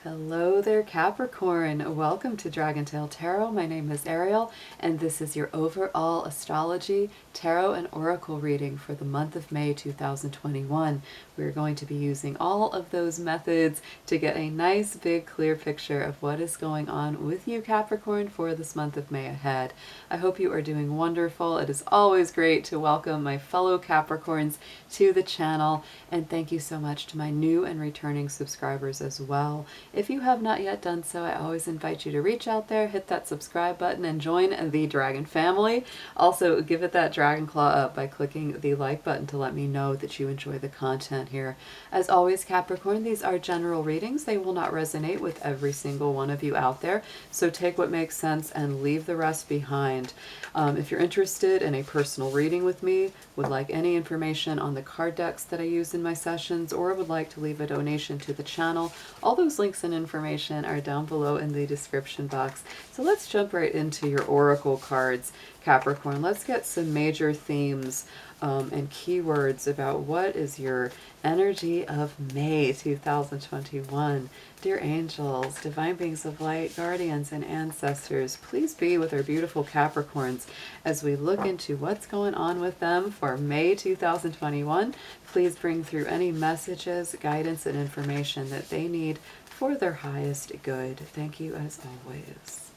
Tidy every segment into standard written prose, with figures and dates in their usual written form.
Hello there, Capricorn. Welcome to Dragontail Tarot. My name is Ariel, and this is your overall astrology, tarot, and oracle reading for the month of May 2021. We're going to be using all of those methods to get a nice, big, clear picture of what is going on with you, Capricorn, for this month of May ahead. I hope you are doing wonderful. It is always great to welcome my fellow Capricorns to the channel, and thank you so much to my new and returning subscribers as well. If you have not yet done so, I always invite you to reach out there, hit that subscribe button, and join the Dragon family. Also, give it that dragon claw up by clicking the like button to let me know that you enjoy the content here. As always, Capricorn, these are general readings. They will not resonate with every single one of you out there, so take what makes sense and leave the rest behind. If you're interested in a personal reading with me, would like any information on the card decks that I use in my sessions, or would like to leave a donation to the channel, all those links and information are down below in the description box. So let's jump right into your oracle cards, Capricorn. Let's get some major themes and keywords about what is your energy of May 2021. Dear angels, divine beings of light, guardians, and ancestors, please be with our beautiful Capricorns as we look into what's going on with them for May 2021. Please bring through any messages, guidance, and information that they need for their highest good. Thank you as always.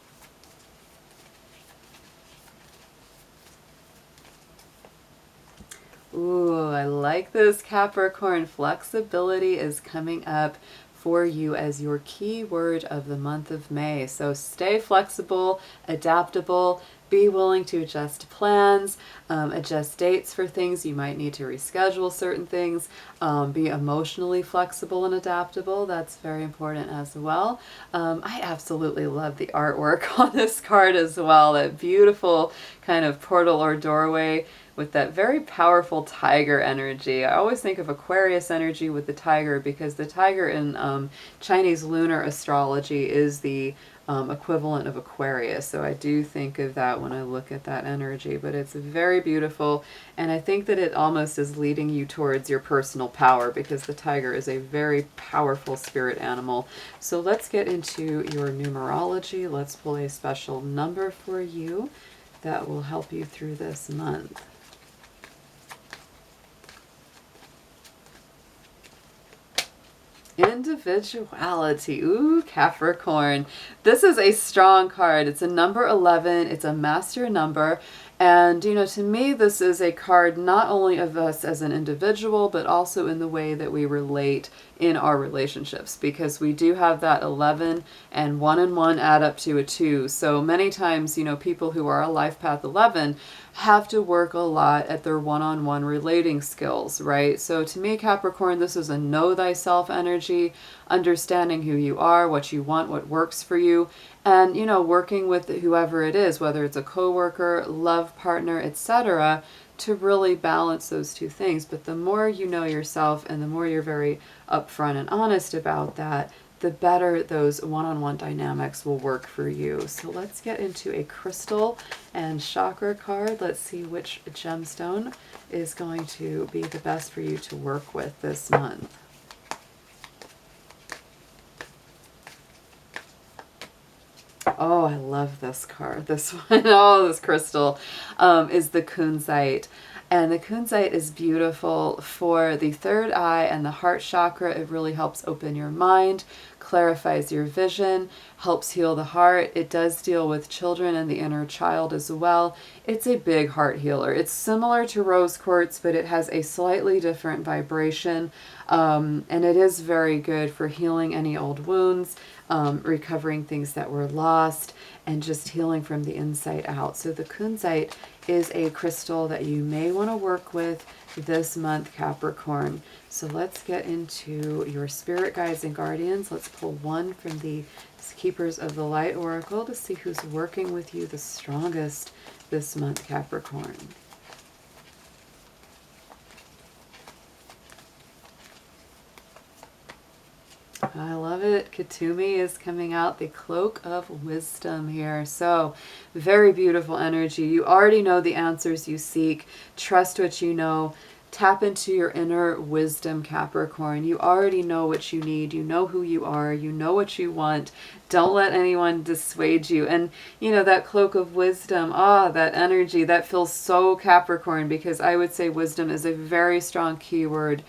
Ooh, I like this, Capricorn. Flexibility is coming up for you as your key word of the month of May. So stay flexible, adaptable, be willing to adjust plans, adjust dates for things. You might need to reschedule certain things. Be emotionally flexible and adaptable. That's very important as well. I absolutely love the artwork on this card as well. That beautiful kind of portal or doorway with that very powerful tiger energy. I always think of Aquarius energy with the tiger because the tiger in Chinese lunar astrology is the equivalent of Aquarius. So I do think of that when I look at that energy, but it's very beautiful. And I think that it almost is leading you towards your personal power because the tiger is a very powerful spirit animal. So let's get into your numerology. Let's pull a special number for you that will help you through this month. Individuality. Ooh, Capricorn. This is a strong card. It's a number 11. It's a master number. And, you know, to me, this is a card not only of us as an individual, but also in the way that we relate in our relationships, because we do have that 11 and 1 add up to a 2. So many times, you know, people who are a life path 11 have to work a lot at their one-on-one relating skills, right? So to me, Capricorn, this is a know thyself energy, understanding who you are, what you want, what works for you, and, you know, working with whoever it is, whether it's a coworker, love partner, etc., to really balance those two things. But the more you know yourself and the more you're very upfront and honest about that, the better those one-on-one dynamics will work for you. So let's get into a crystal and chakra card. Let's see which gemstone is going to be the best for you to work with this month. Oh, I love this card. This one, oh, this crystal is the kunzite. And the kunzite is beautiful for the third eye and the heart chakra. It really helps open your mind, clarifies your vision, helps heal the heart. It does deal with children and the inner child as well. It's a big heart healer. It's similar to rose quartz, but it has a slightly different vibration. And it is very good for healing any old wounds, recovering things that were lost, and just healing from the inside out. So the kunzite is a crystal that you may want to work with this month, Capricorn. So let's get into your spirit guides and guardians. Let's pull one from the Keepers of the Light Oracle to see who's working with you the strongest this month, Capricorn. I love it. Katumi is coming out, the Cloak of Wisdom here. So very beautiful energy. You already know the answers you seek. Trust what you know. Tap into your inner wisdom, Capricorn. You already know what you need. You know who you are. You know what you want. Don't let anyone dissuade you. And, you know, that cloak of wisdom, that energy, that feels so Capricorn, because I would say wisdom is a very strong keyword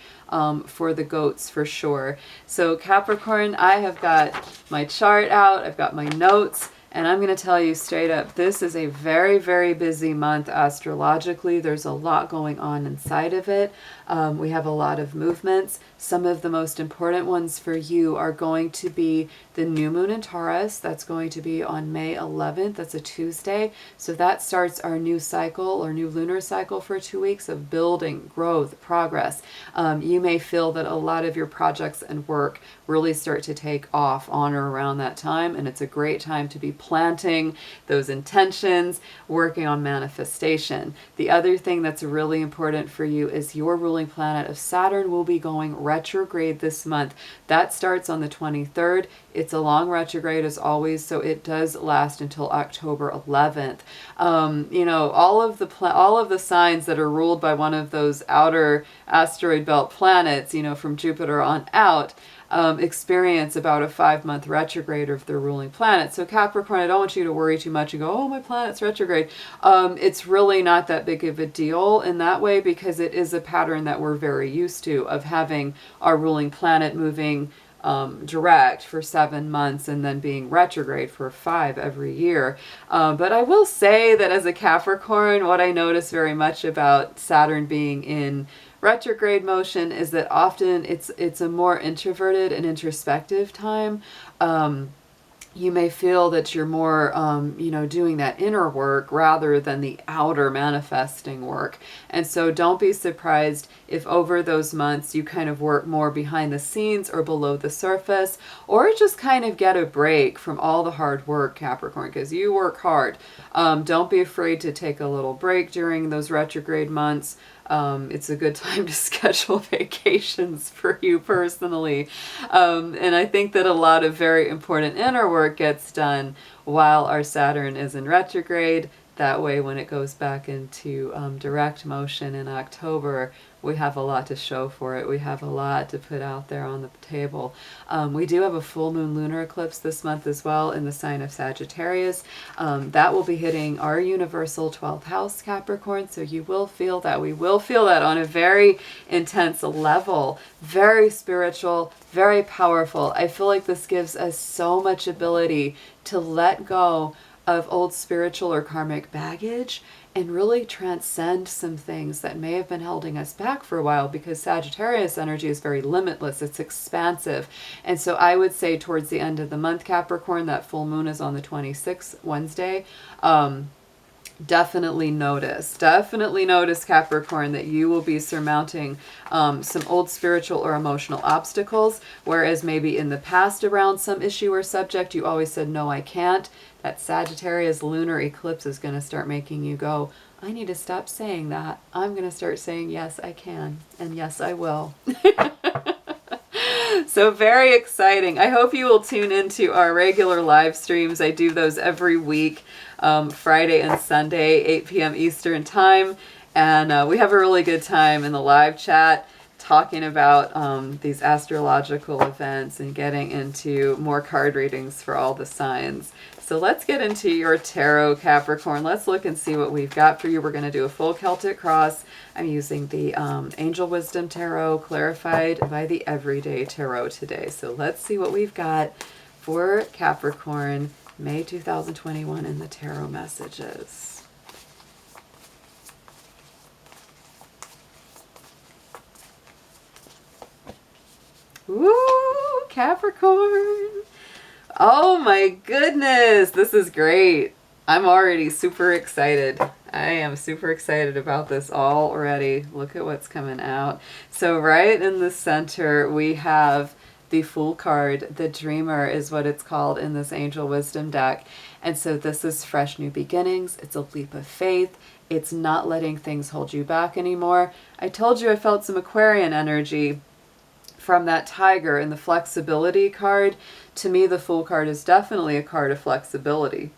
for the goats for sure. So Capricorn, I have got my chart out. I've got my notes. And I'm going to tell you straight up, this is a very, very busy month astrologically. There's a lot going on inside of it. We have a lot of movements. Some of the most important ones for you are going to be the new moon in Taurus. That's going to be on May 11th. That's a Tuesday. So that starts our new cycle or new lunar cycle for 2 weeks of building, growth, progress. You may feel that a lot of your projects and work really start to take off on or around that time. And it's a great time to be planting those intentions, working on manifestation. The other thing that's really important for you is your ruling planet of Saturn will be going retrograde this month. That starts on the 23rd. It's a long retrograde as always, so it does last until October 11th. You know, all of the signs that are ruled by one of those outer asteroid belt planets, you know, from Jupiter on out, experience about a 5-month retrograde of their ruling planet. So Capricorn, I don't want you to worry too much and go, oh, my planet's retrograde. It's really not that big of a deal in that way, because it is a pattern that we're very used to, of having our ruling planet moving direct for 7 months and then being retrograde for 5 every year. But I will say that as a Capricorn, what I notice very much about Saturn being in retrograde motion is that often it's a more introverted and introspective time. You may feel that you're more, you know, doing that inner work rather than the outer manifesting work. And so don't be surprised if over those months you kind of work more behind the scenes or below the surface, or just kind of get a break from all the hard work, Capricorn, because you work hard. Don't be afraid to take a little break during those retrograde months. It's a good time to schedule vacations for you personally. And I think that a lot of very important inner work gets done while our Saturn is in retrograde. That way, when it goes back into direct motion in October, we have a lot to show for it. We have a lot to put out there on the table. We do have a full moon lunar eclipse this month as well in the sign of Sagittarius. That will be hitting our universal 12th house, Capricorn. So you will feel that. We will feel that on a very intense level. Very spiritual, very powerful. I feel like this gives us so much ability to let go of old spiritual or karmic baggage and really transcend some things that may have been holding us back for a while, because Sagittarius energy is very limitless. It's expansive. And so I would say towards the end of the month, Capricorn, that full moon is on the 26th, Wednesday. Definitely notice, Capricorn, that you will be surmounting some old spiritual or emotional obstacles, whereas maybe in the past around some issue or subject, you always said, no, I can't. That Sagittarius lunar eclipse is going to start making you go, I need to stop saying that. I'm going to start saying, yes, I can. And yes, I will. So very exciting. I hope you will tune into our regular live streams. I do those every week, Friday and Sunday, 8 p.m. Eastern time. And we have a really good time in the live chat talking about these astrological events and getting into more card readings for all the signs. So let's get into your tarot, Capricorn. Let's look and see what we've got for you. We're going to do a full Celtic cross. I'm using the Angel Wisdom Tarot, clarified by the Everyday Tarot today. So let's see what we've got for Capricorn, May 2021 in the tarot messages. Woo, Capricorn. Oh my goodness, this is great. I'm already super excited. I am super excited about this already. Look at what's coming out. So right in the center, we have the Fool card. The Dreamer is what it's called in this Angel Wisdom deck. And so this is fresh new beginnings. It's a leap of faith. It's not letting things hold you back anymore. I told you I felt some Aquarian energy from that tiger in the Flexibility card. To me, the Fool card is definitely a card of flexibility.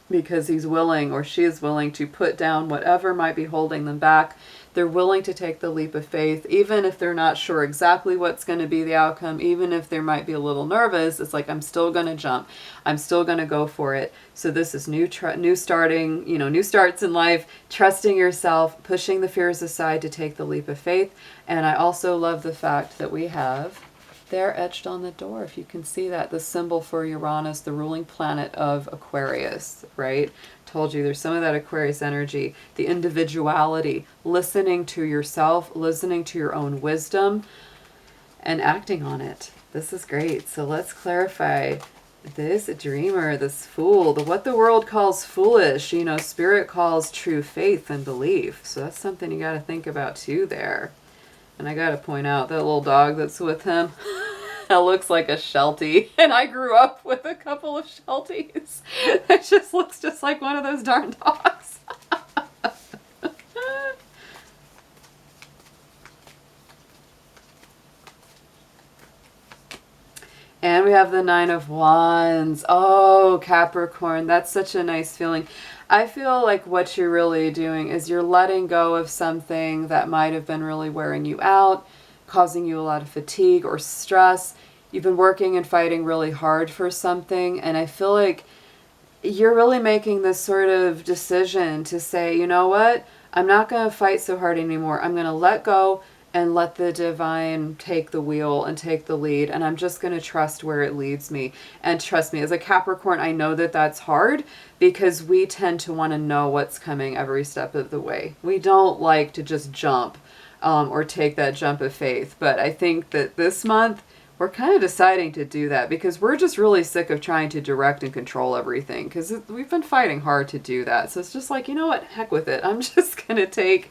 because he's willing or she is willing to put down whatever might be holding them back. They're willing to take the leap of faith, even if they're not sure exactly what's going to be the outcome, even if they might be a little nervous. It's like, I'm still going to jump. I'm still going to go for it. So this is new starting, new starts in life, trusting yourself, pushing the fears aside to take the leap of faith. And I also love the fact that we have there etched on the door, if you can see that, the symbol for Uranus, the ruling planet of Aquarius, right? Told you there's some of that Aquarius energy, the individuality, listening to yourself, listening to your own wisdom, and acting on it. This is great. So let's clarify this dreamer, this fool, what the world calls foolish, Spirit calls true faith and belief. So that's something you got to think about too there. And I got to point out that little dog that's with him, that looks like a Sheltie. And I grew up with a couple of Shelties. It just looks just like one of those darn dogs. And we have the Nine of Wands. Oh, Capricorn, that's such a nice feeling. I feel like what you're really doing is you're letting go of something that might have been really wearing you out, causing you a lot of fatigue or stress. You've been working and fighting really hard for something, and I feel like you're really making this sort of decision to say, you know what? I'm not going to fight so hard anymore. I'm going to let go and let the divine take the wheel and take the lead. And I'm just going to trust where it leads me. And trust me, as a Capricorn, I know that that's hard because we tend to want to know what's coming every step of the way. We don't like to just jump or take that jump of faith. But I think that this month, we're kind of deciding to do that because we're just really sick of trying to direct and control everything because we've been fighting hard to do that. So it's just like, you know what, heck with it. I'm just going to take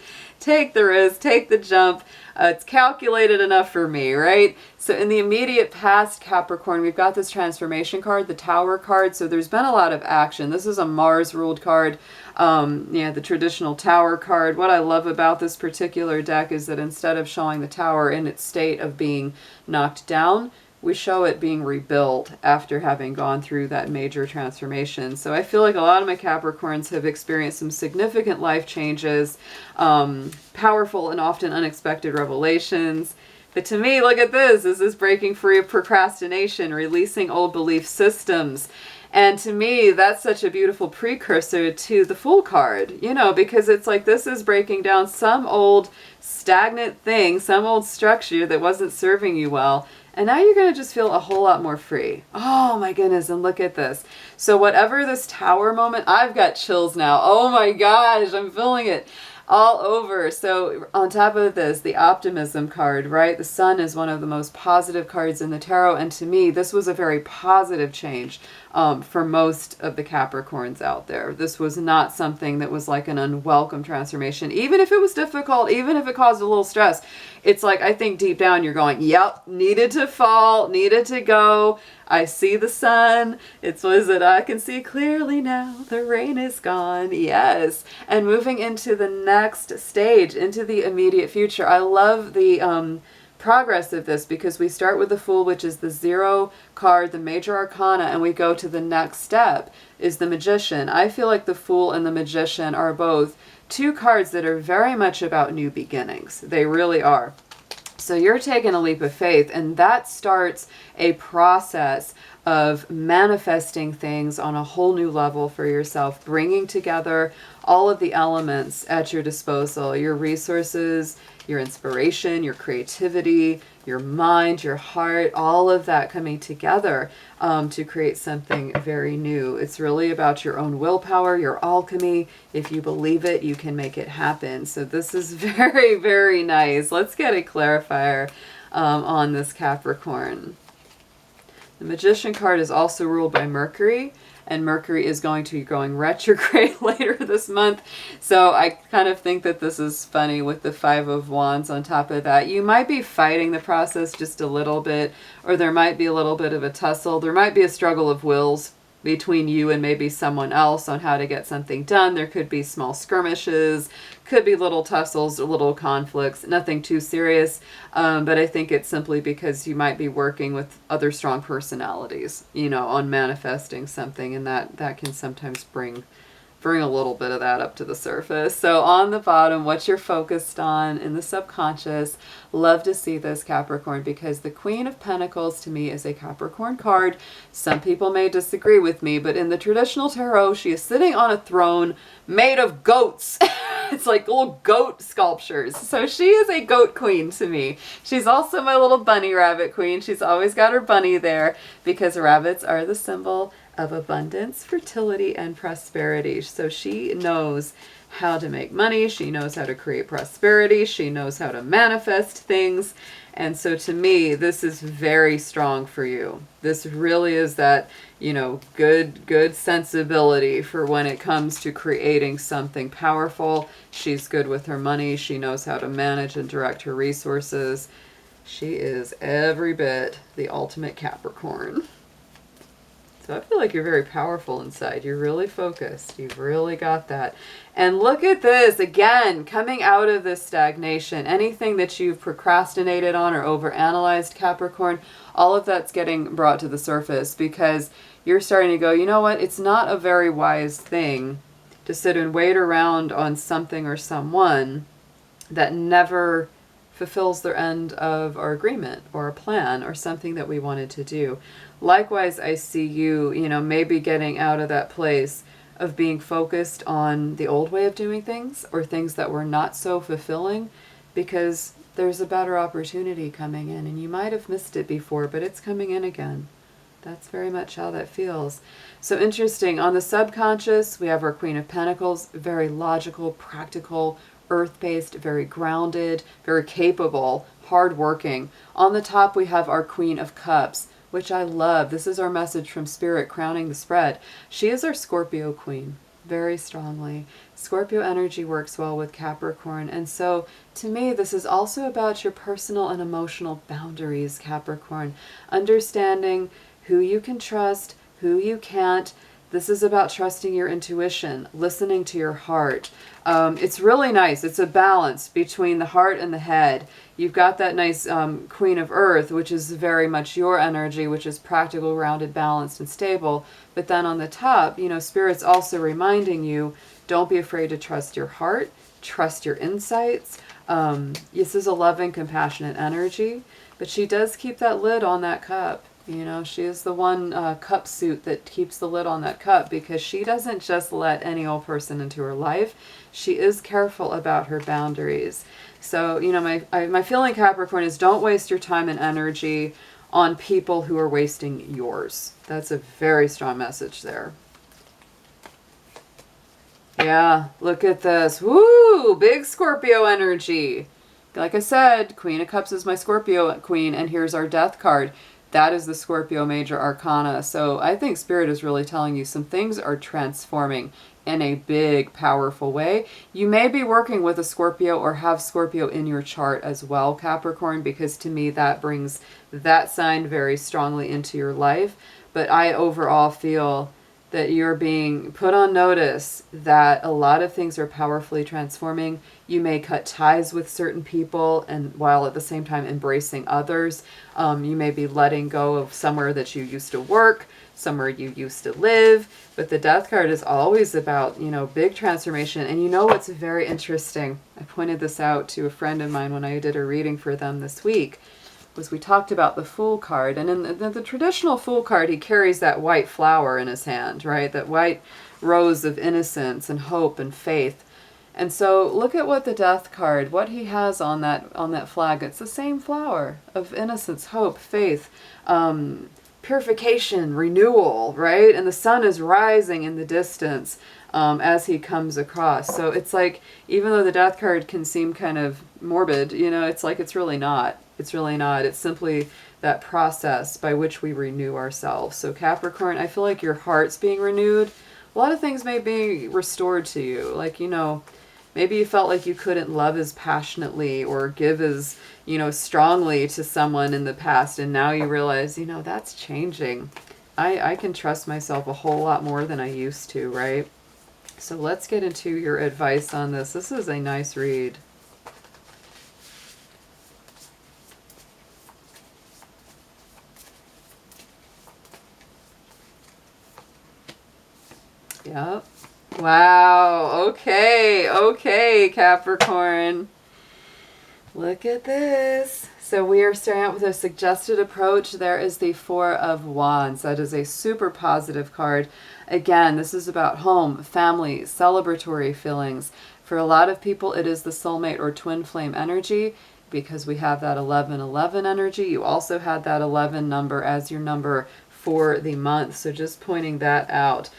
the risk, take the jump. It's calculated enough for me, right? So in the immediate past, Capricorn, we've got this transformation card, the Tower card. So there's been a lot of action. This is a Mars-ruled card. The traditional Tower card. What I love about this particular deck is that instead of showing the Tower in its state of being knocked down, we show it being rebuilt after having gone through that major transformation. So I feel like a lot of my Capricorns have experienced some significant life changes, powerful and often unexpected revelations. But to me, look at this. This is breaking free of procrastination, releasing old belief systems. And to me, that's such a beautiful precursor to the Fool card, because it's like this is breaking down some old stagnant thing, some old structure that wasn't serving you well. And now you're going to just feel a whole lot more free. Oh my goodness, and look at this. So whatever this Tower moment, I've got chills now. Oh my gosh, I'm feeling it all over. So on top of this, the optimism card, right? The Sun is one of the most positive cards in the tarot. And to me, this was a very positive change for most of the Capricorns out there. This was not something that was like an unwelcome transformation. Even if it was difficult, even if it caused a little stress, it's like, I think deep down you're going, yep, needed to fall, needed to go. I see the sun. I can see clearly now. The rain is gone. Yes. And moving into the next stage, into the immediate future. I love the progress of this because we start with the Fool, which is the 0 card, the major arcana, and we go to the next step is the Magician. I feel like the Fool and the Magician are both 2 cards that are very much about new beginnings. They really are. So you're taking a leap of faith, and that starts a process of manifesting things on a whole new level for yourself, bringing together all of the elements at your disposal, your resources, your inspiration, your creativity, your mind, your heart, all of that coming together to create something very new. It's really about your own willpower, your alchemy. If you believe it, you can make it happen. So this is very, very nice. Let's get a clarifier on this Capricorn. The Magician card is also ruled by Mercury, and Mercury is going to be going retrograde later this month. So I kind of think that this is funny with the 5 of Wands on top of that. You might be fighting the process just a little bit, or there might be a little bit of a tussle. There might be a struggle of wills between you and maybe someone else on how to get something done. There could be small skirmishes, could be little tussles, little conflicts, nothing too serious. But I think it's simply because you might be working with other strong personalities, you know, on manifesting something, and that can sometimes bring a little bit of that up to the surface. So on the bottom, what you're focused on in the subconscious, love to see this, Capricorn, because the Queen of Pentacles to me is a Capricorn card. Some people may disagree with me, but in the traditional tarot, she is sitting on a throne made of goats. It's like little goat sculptures. So she is a goat queen to me. She's also my little bunny rabbit queen. She's always got her bunny there because rabbits are the symbol of abundance, fertility, and prosperity. So she knows how to make money. She knows how to create prosperity. She knows how to manifest things. And so to me, this is very strong for you. This really is that, you know, good sensibility for when it comes to creating something powerful. She's good with her money. She knows how to manage and direct her resources. She is every bit the ultimate Capricorn. So I feel like you're very powerful inside. You're really focused. You've really got that. And look at this, again, coming out of this stagnation. Anything that you've procrastinated on or overanalyzed, Capricorn, all of that's getting brought to the surface because you're starting to go, you know what, it's not a very wise thing to sit and wait around on something or someone that never fulfills their end of our agreement or a plan or something that we wanted to do. Likewise, I see you, you know, maybe getting out of that place of being focused on the old way of doing things or things that were not so fulfilling because there's a better opportunity coming in and you might have missed it before, but it's coming in again. That's very much how that feels. So interesting. On the subconscious, we have our Queen of Pentacles, very logical, practical, earth-based, very grounded, very capable, hardworking. On the top, we have our Queen of Cups, which I love. This is our message from Spirit, crowning the spread. She is our Scorpio queen, very strongly. Scorpio energy works well with Capricorn. And so, to me, this is also about your personal and emotional boundaries, Capricorn. Understanding who you can trust, who you can't. This is about trusting your intuition, listening to your heart. It's really nice. It's a balance between the heart and the head. You've got that nice Queen of Earth, which is very much your energy, which is practical, grounded, balanced, and stable. But then on the top, you know, Spirit's also reminding you, don't be afraid to trust your heart, trust your insights. This is a loving, compassionate energy, but she does keep that lid on that cup. You know, she is the one cup suit that keeps the lid on that cup because she doesn't just let any old person into her life. She is careful about her boundaries. So, you know, my feeling, Capricorn, is don't waste your time and energy on people who are wasting yours. That's a very strong message there. Yeah, look at this. Woo! Big Scorpio energy. Like I said, Queen of Cups is my Scorpio queen, and here's our Death card. That is the Scorpio Major Arcana. So I think Spirit is really telling you some things are transforming in a big, powerful way. You may be working with a Scorpio or have Scorpio in your chart as well, Capricorn, because to me that brings that sign very strongly into your life. But I overall feel that you're being put on notice that a lot of things are powerfully transforming. You may cut ties with certain people and while at the same time embracing others. You may be letting go of somewhere that you used to work, somewhere you used to live. But the Death card is always about, you know, big transformation. And you know what's very interesting? I pointed this out to a friend of mine when I did a reading for them this week. Was we talked about the Fool card, and in the traditional Fool card, he carries that white flower in his hand, right? That white rose of innocence and hope and faith. And so look at what the Death card, what he has on that flag. It's the same flower of innocence, hope, faith, purification, renewal, right? And the sun is rising in the distance as he comes across. So it's like, even though the Death card can seem kind of morbid, you know, it's like it's really not. It's really not. It's simply that process by which we renew ourselves. So Capricorn, I feel like your heart's being renewed. A lot of things may be restored to you. Like, you know, maybe you felt like you couldn't love as passionately or give as, you know, strongly to someone in the past. And now you realize, you know, that's changing. I can trust myself a whole lot more than I used to, right? So let's get into your advice on this. This is a nice read. Yep. Wow. Okay. Okay, Capricorn. Look at this. So we are starting out with a suggested approach. There is the Four of Wands. That is a super positive card. Again, this is about home, family, celebratory feelings. For a lot of people, it is the soulmate or twin flame energy because we have that 1111 energy. You also had that 11 number as your number for the month. So just pointing that out.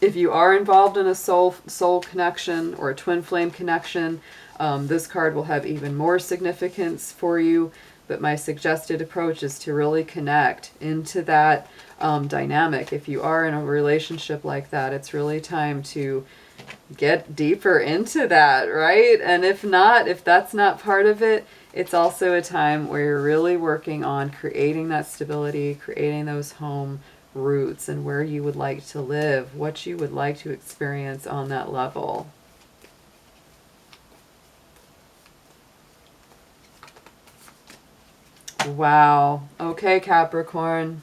If you are involved in a soul connection or a twin flame connection, this card will have even more significance for you, but my suggested approach is to really connect into that dynamic. If you are in a relationship like that, it's really time to get deeper into that, right? And if not, if that's not part of it, it's also a time where you're really working on creating that stability, creating those home roots and where you would like to live, what you would like to experience on that level. Wow. Okay, Capricorn.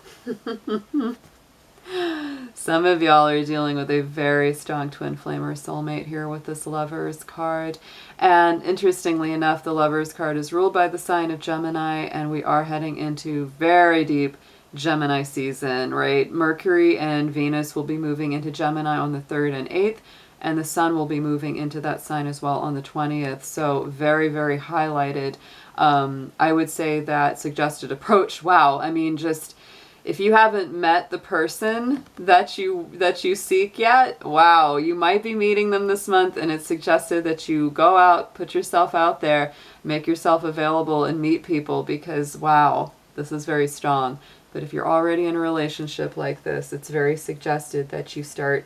Some of y'all are dealing with a very strong twin flame or soulmate here with this Lovers card. And interestingly enough, the Lovers card is ruled by the sign of Gemini, and we are heading into very deep Gemini season, right? Mercury and Venus will be moving into Gemini on the 3rd and 8th, and the Sun will be moving into that sign as well on the 20th. So very, very highlighted. I would say that suggested approach, wow, I mean, just if you haven't met the person that you seek yet, wow, you might be meeting them this month, and it's suggested that you go out, put yourself out there, make yourself available and meet people because, wow, this is very strong. But if you're already in a relationship like this, it's very suggested that you start,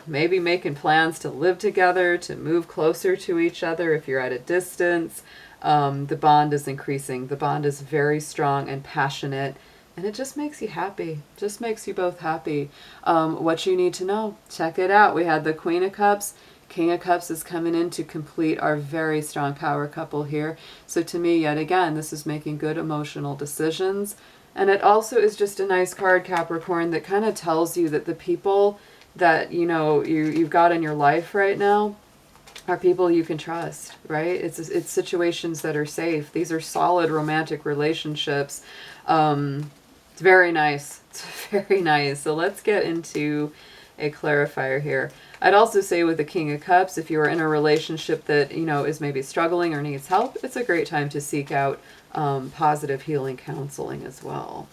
maybe making plans to live together, to move closer to each other if you're at a distance. The bond is increasing. The bond is very strong and passionate, and it just makes you happy. Just makes you both happy. What you need to know, check it out. We had the Queen of Cups. King of Cups is coming in to complete our very strong power couple here. So to me, yet again, this is making good emotional decisions. And it also is just a nice card, Capricorn, that kind of tells you that the people that, you've got in your life right now are people you can trust, right? It's situations that are safe. These are solid romantic relationships. It's very nice. It's very nice. So let's get into a clarifier here. I'd also say with the King of Cups, if you are in a relationship that, is maybe struggling or needs help, it's a great time to seek out positive healing counseling as well.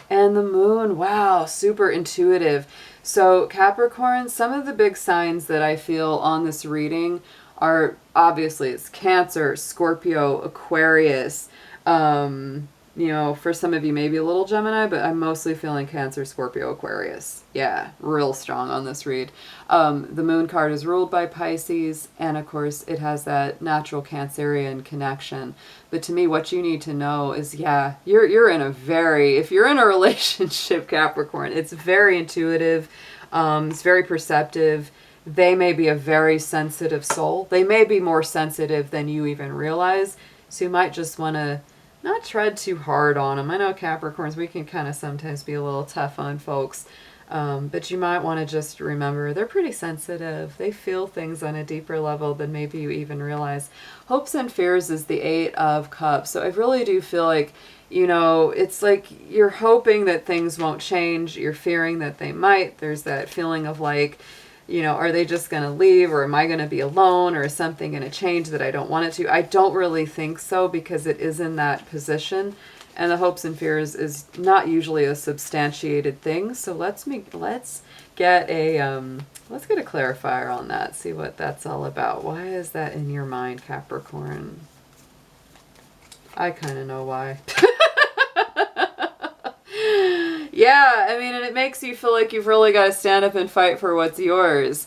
And the Moon, wow, super intuitive. So Capricorn, some of the big signs that I feel on this reading are, obviously, it's Cancer, Scorpio, Aquarius. For some of you, maybe a little Gemini, but I'm mostly feeling Cancer, Scorpio, Aquarius. Yeah, real strong on this read. The Moon card is ruled by Pisces, and of course, it has that natural Cancerian connection. But to me, what you need to know is, you're in if you're in a relationship, Capricorn, it's very intuitive, it's very perceptive. They may be a very sensitive soul. They may be more sensitive than you even realize. So you might just want to not tread too hard on them. I know Capricorns, we can kind of sometimes be a little tough on folks. But you might want to just remember they're pretty sensitive. They feel things on a deeper level than maybe you even realize. Hopes and fears is the 8 of Cups. So I really do feel like, it's like you're hoping that things won't change. You're fearing that they might. There's that feeling of like, are they just going to leave, or am I going to be alone, or is something going to change that I don't want it to? I don't really think so, because it is in that position, and the hopes and fears is not usually a substantiated thing. So let's get a clarifier on that. See what that's all about. Why is that in your mind, Capricorn? I kind of know why. Yeah, I mean, and it makes you feel like you've really got to stand up and fight for what's yours.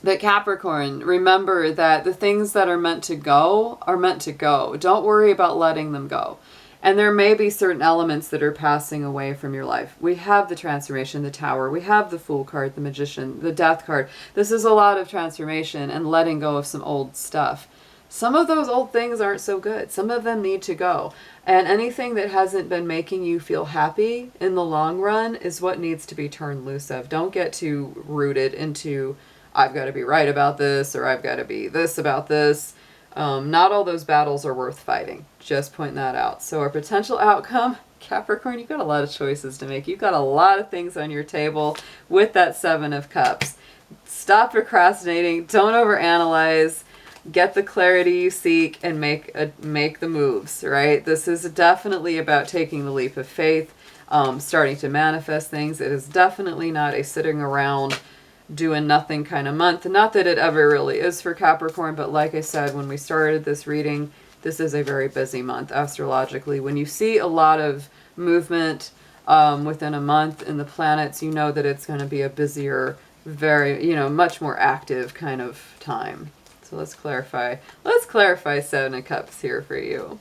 But Capricorn, remember that the things that are meant to go are meant to go. Don't worry about letting them go. And there may be certain elements that are passing away from your life. We have the transformation, the Tower. We have the Fool card, the Magician, the Death card. This is a lot of transformation and letting go of some old stuff. Some of those old things aren't so good. Some of them need to go. And anything that hasn't been making you feel happy in the long run is what needs to be turned loose of. Don't get too rooted into, I've got to be right about this, or I've got to be this about this. Not all those battles are worth fighting. Just point that out. So our potential outcome, Capricorn, you've got a lot of choices to make. You've got a lot of things on your table with that Seven of Cups. Stop procrastinating. Don't overanalyze. Get the clarity you seek and make the moves, right? This is definitely about taking the leap of faith, starting to manifest things. It is definitely not a sitting around doing nothing kind of month. Not that it ever really is for Capricorn, but like I said, when we started this reading, this is a very busy month astrologically. When you see a lot of movement within a month in the planets, you know that it's going to be a busier, very, much more active kind of time. So let's clarify. Let's clarify Seven of Cups here for you.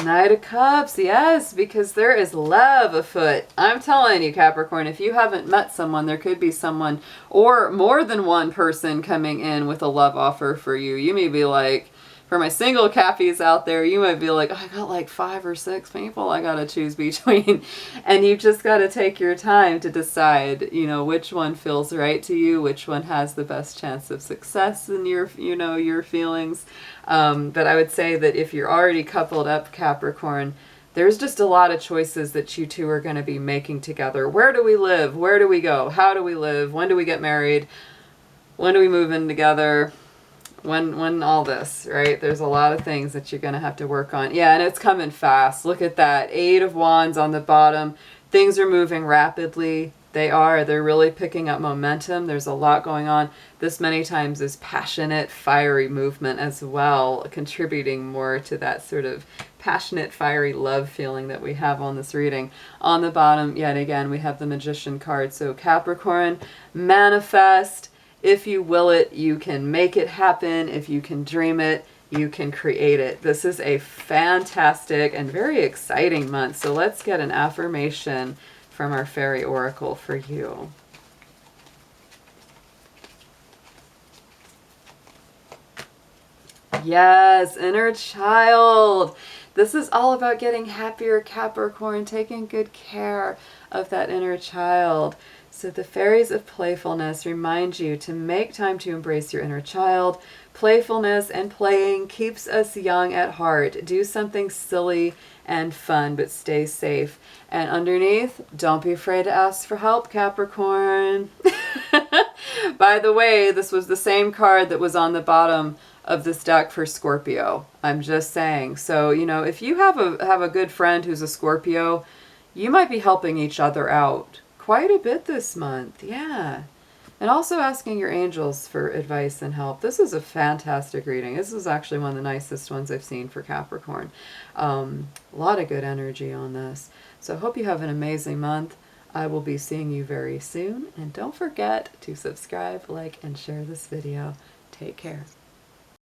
Knight of Cups, yes, because there is love afoot. I'm telling you, Capricorn, if you haven't met someone, there could be someone or more than one person coming in with a love offer for you. You may be like, for my single Cappies out there, you might be like, oh, I got like 5 or 6 people I got to choose between. And you just got to take your time to decide, which one feels right to you, which one has the best chance of success in your, your feelings. But I would say that if you're already coupled up, Capricorn, there's just a lot of choices that you two are going to be making together. Where do we live? Where do we go? How do we live? When do we get married? When do we move in together? When all this, right? There's a lot of things that you're going to have to work on. Yeah, and it's coming fast. Look at that. 8 of Wands on the bottom. Things are moving rapidly. They're really picking up momentum. There's a lot going on. This many times is passionate, fiery movement as well, contributing more to that sort of passionate, fiery love feeling that we have on this reading. On the bottom, yet again, we have the Magician card. So Capricorn, manifest. If you will it, you can make it happen. If you can dream it, you can create it. This is a fantastic and very exciting month. So let's get an affirmation from our fairy oracle for you. Yes, inner child. This is all about getting happier, Capricorn, taking good care of that inner child. So the fairies of playfulness remind you to make time to embrace your inner child. Playfulness and playing keeps us young at heart. Do something silly and fun, but stay safe. And underneath, don't be afraid to ask for help, Capricorn. By the way, this was the same card that was on the bottom of this deck for Scorpio. I'm just saying. So, if you have a good friend who's a Scorpio, you might be helping each other out quite a bit this month. Yeah. And also asking your angels for advice and help. This is a fantastic reading. This is actually one of the nicest ones I've seen for Capricorn. A lot of good energy on this. So I hope you have an amazing month. I will be seeing you very soon. And don't forget to subscribe, like, and share this video. Take care.